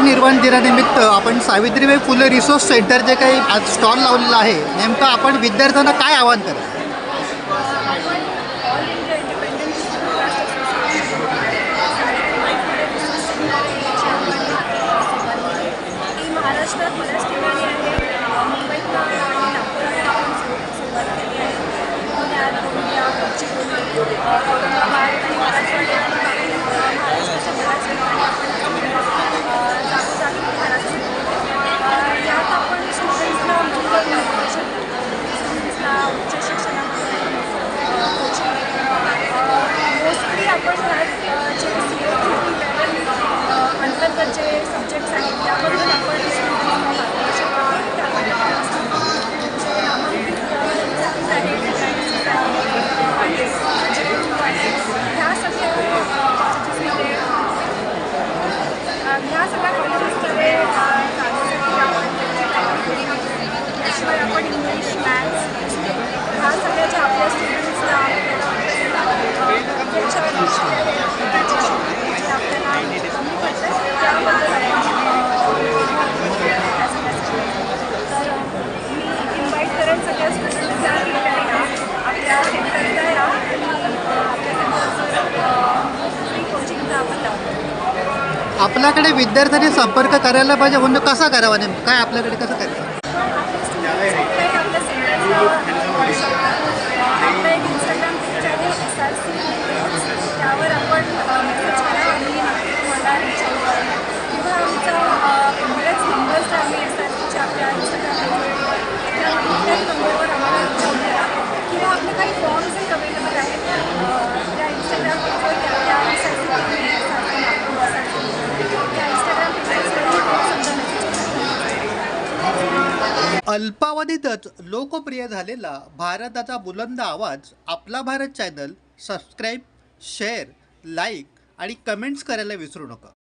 परिनिर्वाण दिनानिमित्त आपण Savitribai Phule resource centre जे काही आज स्टॉल लावलेला आहे, नेमकं आपण विद्यार्थ्यांना काय आवाहन करा? महाराष्ट्रात बऱ्याच ठिकाणी आहे. मुंबईत आणि नागपुरात आपण सुरुवात केली आहे. पुण्यात, गोंदिया, गडचिरोली, औरंगाबाद आणि मराठवाडा आणि महाराष्ट्राच्या बऱ्याच ठिकाणी आपण जागोजागी महाराष्ट्र यात आपण स्टुडंट्सला मोफत मार्गदर्शन करतो. स्टुडंट्सला उच्च शिक्षणामध्ये कोचिंग मोस्टली आपण जे CA लेवल अंतर्गतचे सब्जेक्ट्स आहेत त्याबद्दल आपण स्टुडंट्सला मार्गदर्शन करतो. त्यामध्ये जे नामांकित आहे ह्या सगळ्या कॉलेजेसमध्ये जाण्यासाठी आपण त्याशिवाय आपण इंग्लिश, मॅथ्स ह्या सगळ्या ज्या आपल्या स्टुडंट्सला आपल्याला कमी पडतं त्याबद्दल तर मी इन्व्हाइट करेन सगळ्या स्टुडंट्सला की आपल्या सेंटरला या आणि आपल्या सेंटरचं फ्री कोचिंगचा आपण लावतो. आपल्याकडे विद्यार्थ्यांनी संपर्क करायला पाहिजे म्हणजे कसा करावा, नेमकं काय आपल्याकडे कसं करायचं? आपल्या सेंटरचं आपलं एक इंस्टाग्राम पेज आहे SRC, त्यावर आपण मेसेज करा आणि मला रीच आउट करा किंवा आमचा बरेच नंबर्स आम्ही SRCचे आपल्या इंस्टाग्राम पेजवर त्या कुठल्याही नंबरवर आम्हाला रीच आउट करा किंवा आपले काही फॉर्म्सही अवेलेबल आहेत त्या इंस्टाग्राम पेजवर त्या SRC त्या इंस्टाग्राम पेजवर समजा अल्पावधीतच लोकप्रिय झालेला भारताचा बुलंद आवाज आपला Bharat channel subscribe, share, like आणि कमेंट्स करायला विसरू नका.